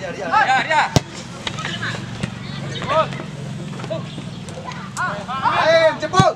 Dia. Ayo, cepet.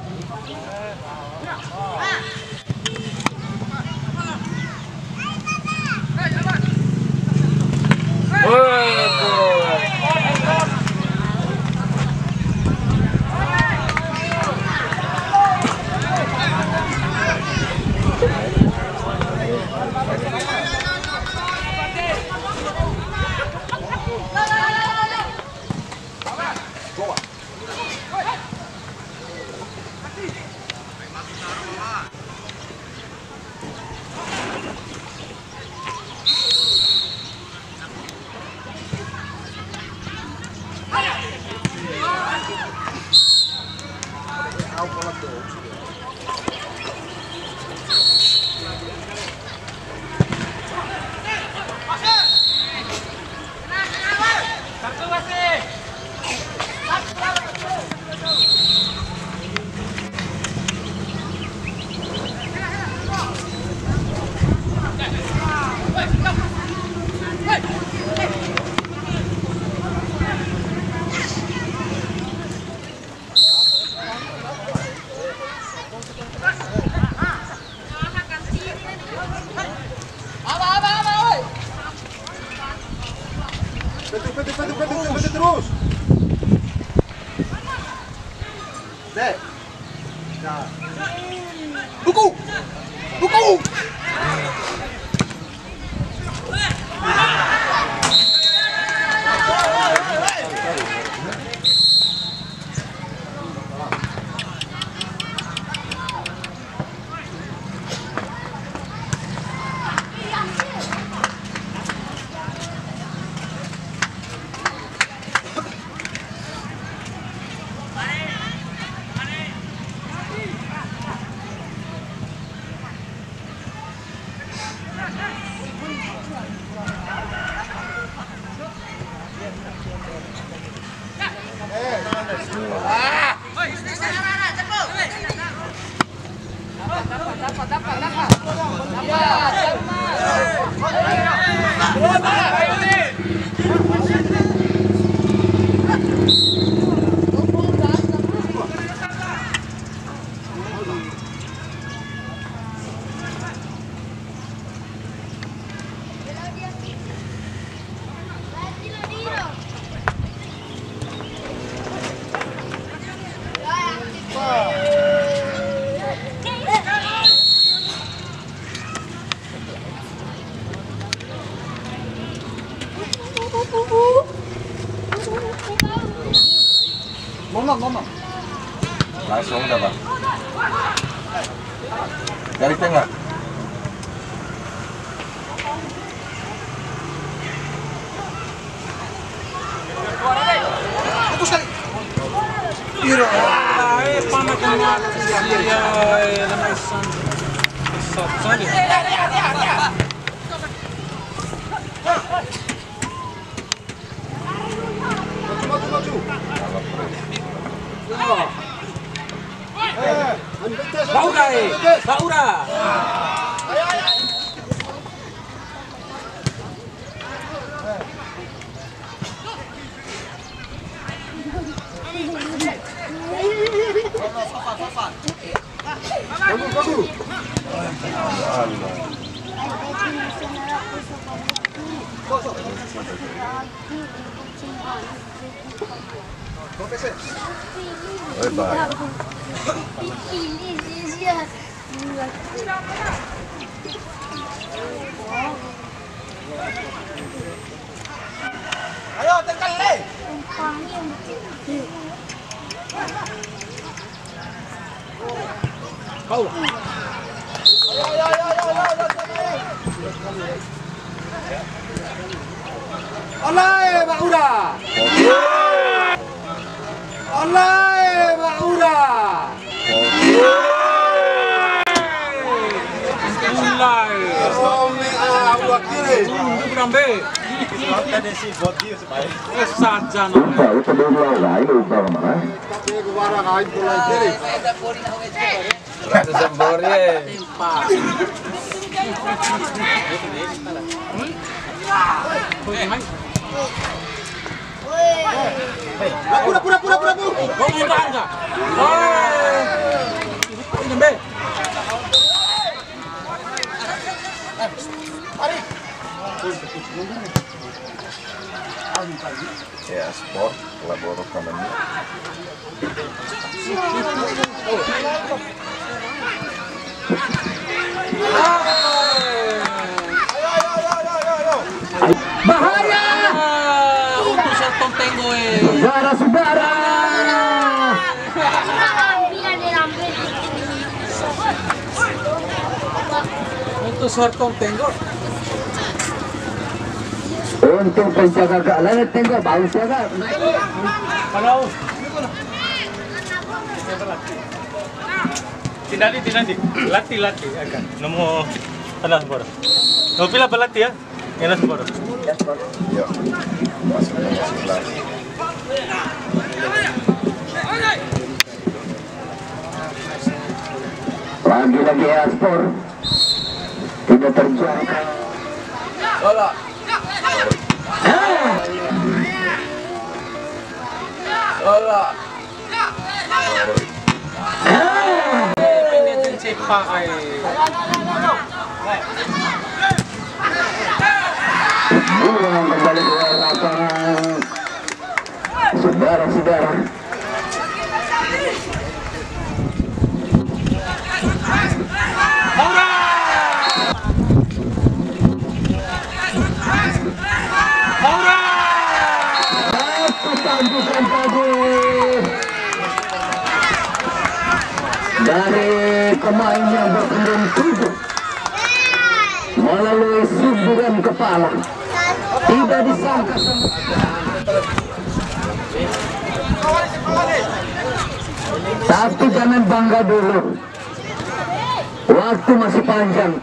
Betul terus. Dek. Nah. Buku. Ngomong. Langsung udah, Pak. Dari tengah. Bagus sekali. Iro. Panas banget. Ya, lemaisan. Besar sekali. Maju. Baura. Bagus. Ayo tekan le. Kau. Ayo. Oleh Baura. Saja Pura. Oh, enggak. Ini be. Ya, sport, laboro kamanya. Bahaya! Untuk Sertong Tenggo Saudara-saudara. Untuk Sertong Tenggo. Untuk penjaga keamanan tengok bagus jaga. Kalau Tinadi. Lati akan. Nomor tanah semboro. Nomor pila balati ya? Yang semboro. Yuk, masuk nomor 11. Lagi ekspor. Tidak terjangkau. Bola. Bola. Pinitin sepak ay. Buang kembali ke lapangan. Saudara-saudara. Tandukan tadi dari pemain yang berkendang 7 melalui sunduran kepala, tidak disangka sama. Tapi jangan bangga dulu, waktu masih panjang.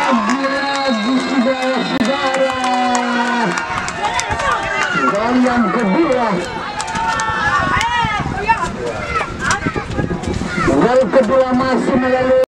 Lagi sudah saudara. Dan yang kedua, gol kedua masih melalui